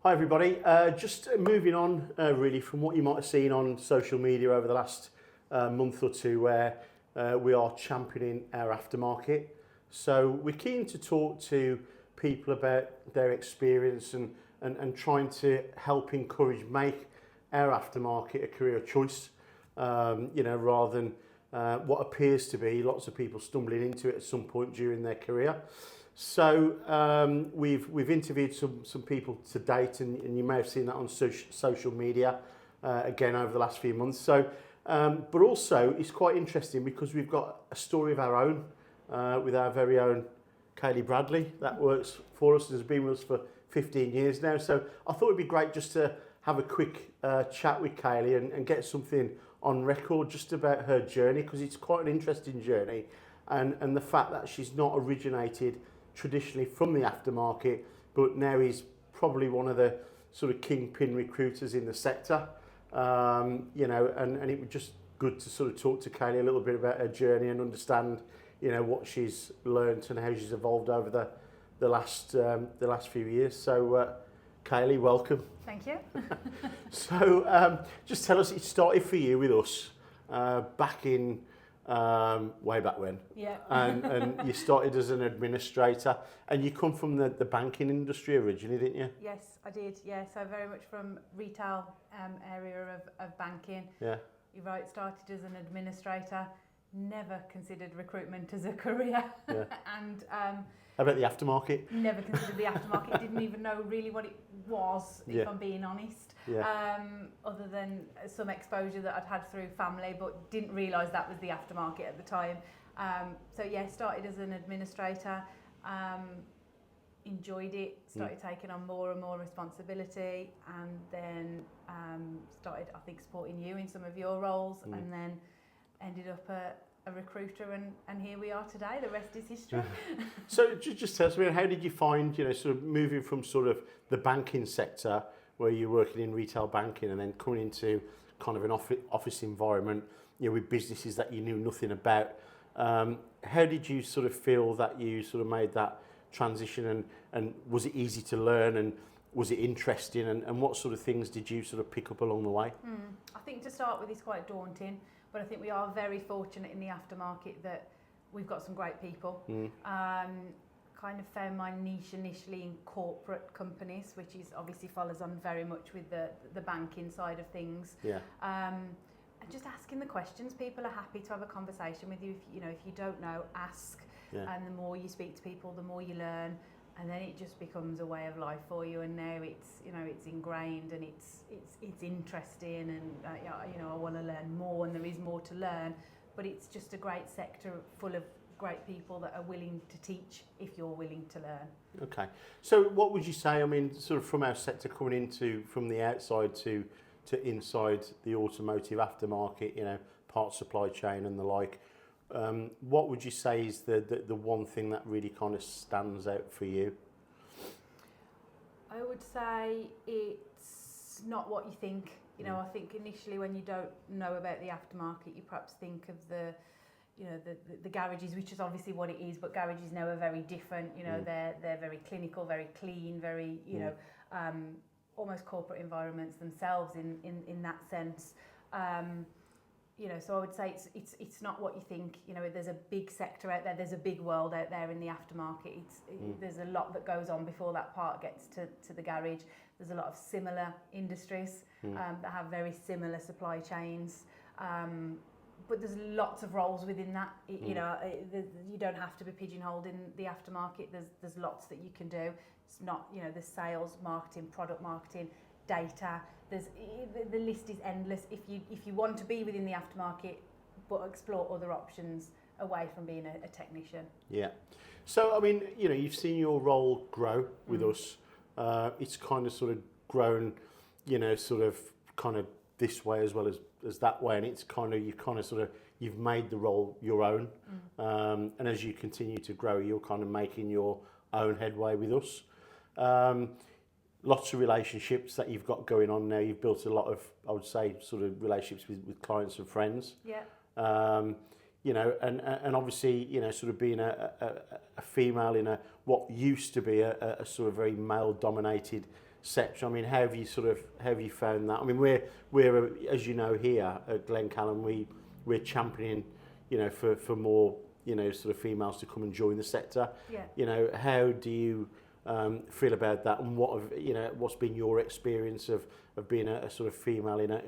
Hi everybody, just moving on really from what you might have seen on social media over the last month or two where we are championing our aftermarket. So we're keen to talk to people about their experience and trying to help encourage make our aftermarket a career choice, rather than what appears to be lots of people stumbling into it at some point during their career. So we've interviewed some people to date, and you may have seen that on social media again over the last few months. So, but also it's quite interesting because we've got a story of our own with our very own Kayleigh Bradley that works for us and has been with us for 15 years now. So I thought it'd be great just to have a quick chat with Kayleigh and get something on record just about her journey, because it's quite an interesting journey, and the fact that she's not originated traditionally from the aftermarket, but now he's probably one of the sort of kingpin recruiters in the sector. And it was just good to sort of talk to Kayleigh a little bit about her journey and understand, what she's learned and how she's evolved over the last few years. So, Kayleigh, welcome. Thank you. So, just tell us, it started for you with us back in way back when. Yeah. And you started as an administrator, and you come from the banking industry originally, didn't you? Yes, I did. Yeah, so very much from retail area of banking. Yeah. You're right, started as an administrator, never considered recruitment as a career. Yeah. And How about the aftermarket? never considered the aftermarket, didn't even know really what it was, if Yeah. I'm being honest. Yeah. Other than some exposure that I'd had through family, but didn't realise that was the aftermarket at the time. Started as an administrator, enjoyed it, started taking on more and more responsibility, and then started, I think, supporting you in some of your roles, and then ended up a recruiter, and here we are today. The rest is history. So just tell us, how did you find, sort of moving from sort of the banking sector where you're working in retail banking and then coming into kind of an office environment, with businesses that you knew nothing about. How did you sort of feel that you sort of made that transition, and was it easy to learn, and was it interesting, and what sort of things did you sort of pick up along the way? I think to start with, it's quite daunting, but I think we are very fortunate in the aftermarket that we've got some great people. Kind of found my niche initially in corporate companies, which is obviously follows on very much with the banking side of things. Yeah. And just asking the questions. People are happy to have a conversation with you. If you don't know, ask. Yeah. And the more you speak to people, the more you learn, and then it just becomes a way of life for you. And now it's ingrained, and it's interesting, and I want to learn more, and there is more to learn. But it's just a great sector full of great people that are willing to teach if you're willing to learn. Okay. So what would you say, sort of from our sector coming from the outside to inside the automotive aftermarket, parts supply chain and the like, what would you say is the one thing that really kind of stands out for you? I would say it's not what you think. I think initially when you don't know about the aftermarket, you perhaps think of the garages, which is obviously what it is, but garages now are very different. They're very clinical, very clean, very almost corporate environments themselves in that sense. So I would say it's not what you think. There's a big sector out there. There's a big world out there in the aftermarket. There's a lot that goes on before that part gets to the garage. There's a lot of similar industries that have very similar supply chains. But there's lots of roles within that. You don't have to be pigeonholed in the aftermarket. There's lots that you can do. It's not, there's sales, marketing, product marketing, data. The list is endless. If you want to be within the aftermarket, but explore other options away from being a technician. Yeah. So you've seen your role grow with us. It's kind of sort of grown, sort of kind of this way as well as that way, and it's kind of you've made the role your own. And as you continue to grow, you're kind of making your own headway with us. Lots of relationships that you've got going on now. You've built a lot of, I would say, sort of relationships with clients and friends. Yeah. And obviously, sort of being a female in what used to be a sort of very male-dominated sector. I mean, how have you found that? I mean, we're as you know here at Glen Callum, we're championing, for more, sort of females to come and join the sector. Yeah. How do you feel about that, and what's been your experience of being a sort of female in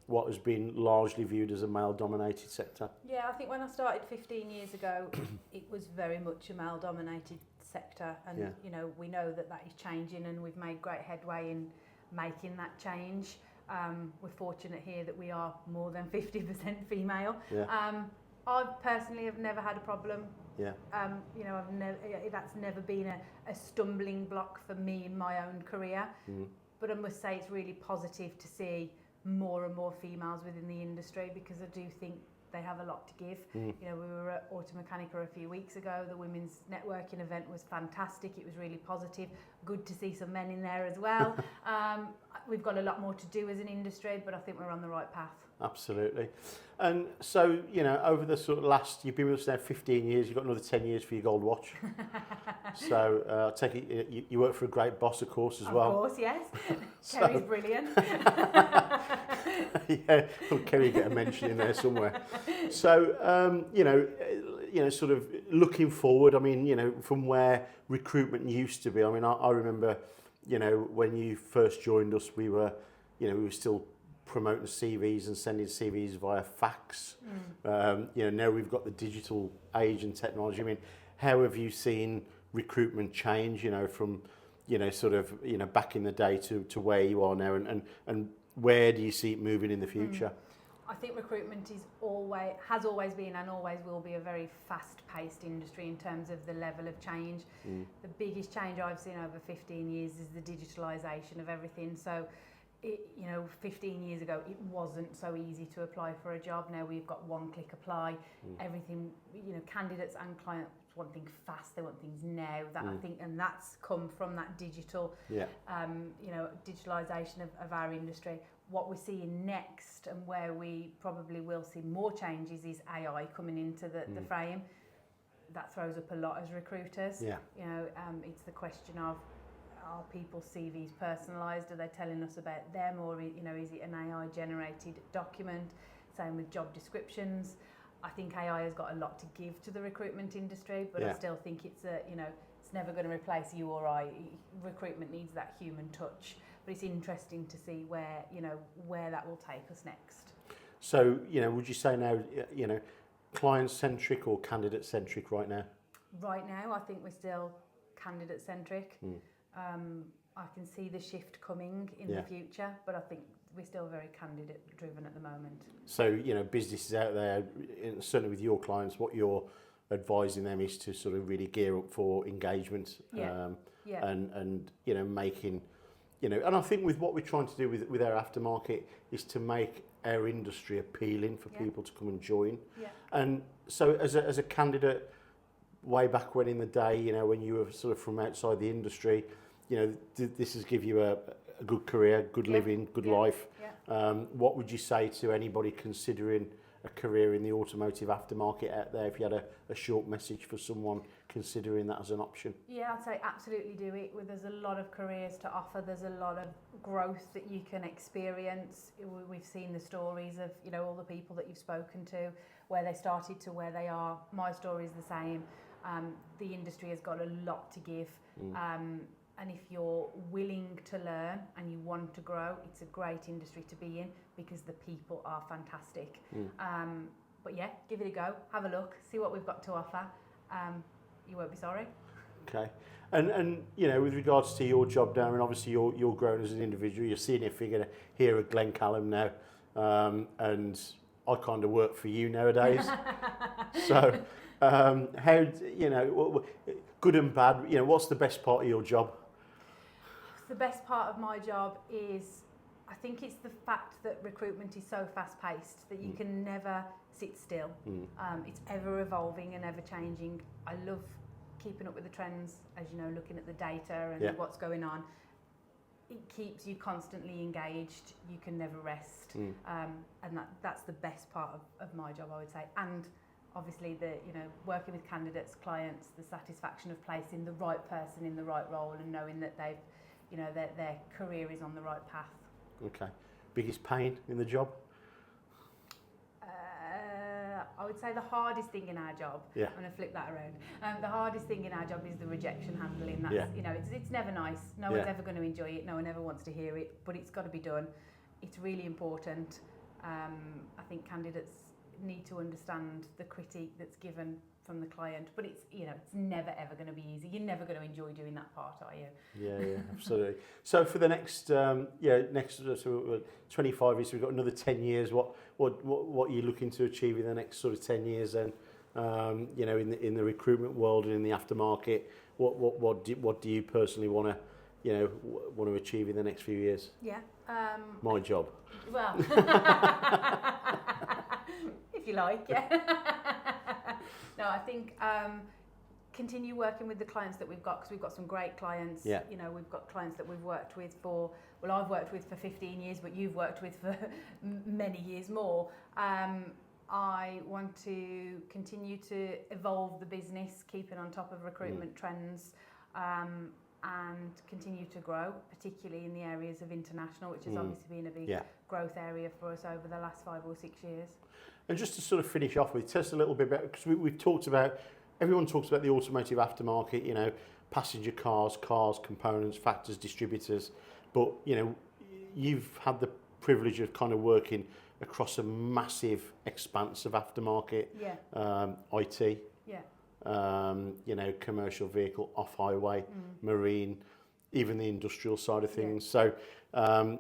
what has been largely viewed as a male-dominated sector? Yeah, I think when I started 15 years ago, it was very much a male-dominated sector, and we know that is changing, and we've made great headway in making that change. We're fortunate here that we are more than 50% female. Yeah. I personally have never had a problem. Yeah. That's never been a stumbling block for me in my own career. But I must say it's really positive to see more and more females within the industry, because I do think they have a lot to give. We were at Automechanica a few weeks ago. The women's networking event was fantastic. It was really positive. Good to see some men in there as well. We've got a lot more to do as an industry, but I think we're on the right path. Absolutely. And so, over the sort of you've been with us now 15 years, you've got another 10 years for your gold watch. So I take it you work for a great boss, of course, as well. Of course, yes. Kerry's brilliant. Yeah, well, Kerry get a mention in there somewhere. So, sort of looking forward, I mean, from where recruitment used to be, I mean, I remember, when you first joined us, we were still promoting CVs and sending CVs via fax. Now we've got the digital age and technology. I mean, how have you seen recruitment change, from, back in the day to where you are now, and where do you see it moving in the future? I think recruitment has always been and always will be a very fast-paced industry in terms of the level of change. The biggest change I've seen over 15 years is the digitalisation of everything. So, 15 years ago, it wasn't so easy to apply for a job. Now we've got one-click apply. Everything, candidates and clients want things fast. They want things now. I think, and that's come from that digital, digitalisation of our industry. What we're seeing next, and where we probably will see more changes, is AI coming into the frame. That throws up a lot as recruiters. Yeah. It's the question of, are people's CVs personalised? Are they telling us about them, or is it an AI generated document? Same with job descriptions. I think AI has got a lot to give to the recruitment industry, but I still think it's it's never going to replace you or I. Recruitment needs that human touch, but it's interesting to see where that will take us next. So, would you say now, client centric or candidate centric right now? Right now, I think we're still candidate centric. I can see the shift coming in the future, but I think we're still very candidate driven at the moment. So, businesses out there, certainly with your clients, what you're advising them is to sort of really gear up for engagement. And making, and I think with what we're trying to do with our aftermarket is to make our industry appealing for people to come and join. And so as a candidate, way back when in the day, when you were sort of from outside the industry, this has give you a good career, good living, good life. What would you say to anybody considering a career in the automotive aftermarket out there, if you had a short message for someone considering that as an option? Yeah, I'd say absolutely do it. There's a lot of careers to offer. There's a lot of growth that you can experience. We've seen the stories of, all the people that you've spoken to, where they started to where they are. My story is the same. The industry has got a lot to give. And if you're willing to learn and you want to grow, it's a great industry to be in, because the people are fantastic. But yeah, give it a go, have a look, see what we've got to offer. You won't be sorry. Okay. And with regards to your job now, and obviously you're growing as an individual, you're senior figure here at Glen Callum now, and I kind of work for you nowadays. So how, good and bad, what's the best part of your job? The best part of my job is, I think it's the fact that recruitment is so fast-paced that you can never sit still. It's ever evolving and ever changing. I love keeping up with the trends, as looking at the data and what's going on. It keeps you constantly engaged. You can never rest. And that's the best part of my job, I would say. And obviously working with candidates, clients, the satisfaction of placing the right person in the right role and knowing that they've you know, their career is on the right path. Okay. Biggest pain in the job? I would say the hardest thing in our job, Yeah. I'm going to flip that around, the hardest thing in our job is the rejection handling. That's, Yeah. you know, it's never nice. No one's ever going to enjoy it. No one ever wants to hear it, but it's got to be done. It's really important. I think candidates need to understand the critique that's given from the client, but it's, you know, it's never ever going to be easy. You're never going to enjoy doing that part, are you? Yeah, absolutely. So for the next, next 25 years, we've got another 10 years. What are you looking to achieve in the next sort of 10 years? Then, you know, in the recruitment world and in the aftermarket, what do you personally want to achieve in the next few years? Yeah. My job. Well, if you like, yeah. No, I think continue working with the clients that we've got, because we've got some great clients. Yeah. You know, we've got clients that we've worked with for, well, I've worked with for 15 years, but you've worked with for many years more. I want to continue to evolve the business, keeping on top of recruitment trends, and continue to grow, particularly in the areas of international, which has obviously been a big growth area for us over the last 5 or 6 years. And just to sort of finish off with, tell us a little bit about, because we've talked about, everyone talks about the automotive aftermarket, you know, passenger cars, components, factors, distributors, but, you know, you've had the privilege of kind of working across a massive expanse of aftermarket, IT, you know, commercial vehicle, off-highway, marine, even the industrial side of things. So,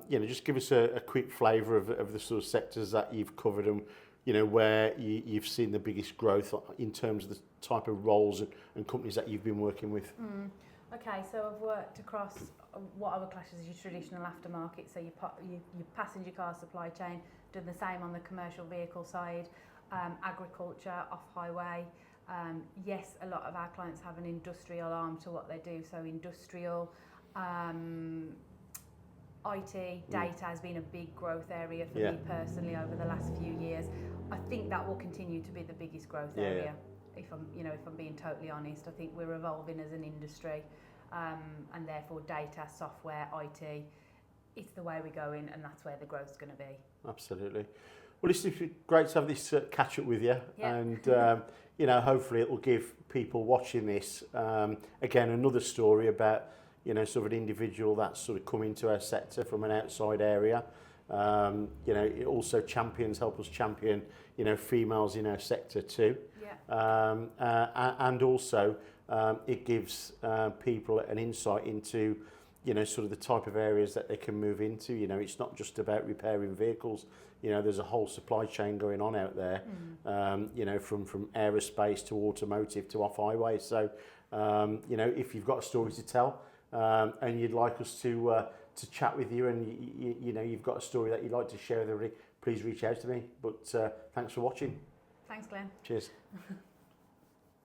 you know, just give us a quick flavour of the sort of sectors that you've covered and, you know, where you've seen the biggest growth in terms of the type of roles and companies that you've been working with. Okay, so I've worked across what I would class as your traditional aftermarket, so your passenger car supply chain, done the same on the commercial vehicle side, agriculture, off-highway. Yes, a lot of our clients have an industrial arm to what they do, so industrial, IT, data has been a big growth area for me personally over the last few years. I think that will continue to be the biggest growth area. If I'm being totally honest, I think we're evolving as an industry, and therefore data, software, IT, it's the way we're going, and that's where the growth's going to be. Absolutely. Well, it's great to have this catch up with you, and you know, hopefully it will give people watching this again another story about, you know, sort of an individual that's sort of come into our sector from an outside area. You know, it also help us champion, you know, females in our sector too. And also it gives people an insight into, you know, sort of the type of areas that they can move into. You know, it's not just about repairing vehicles. You know, there's a whole supply chain going on out there, you know, from aerospace to automotive to off-highway. So, you know, if you've got a story to tell and you'd like us to chat with you, and you know, you've got a story that you'd like to share with everybody, please reach out to me. But thanks for watching. Thanks, Glenn. Cheers.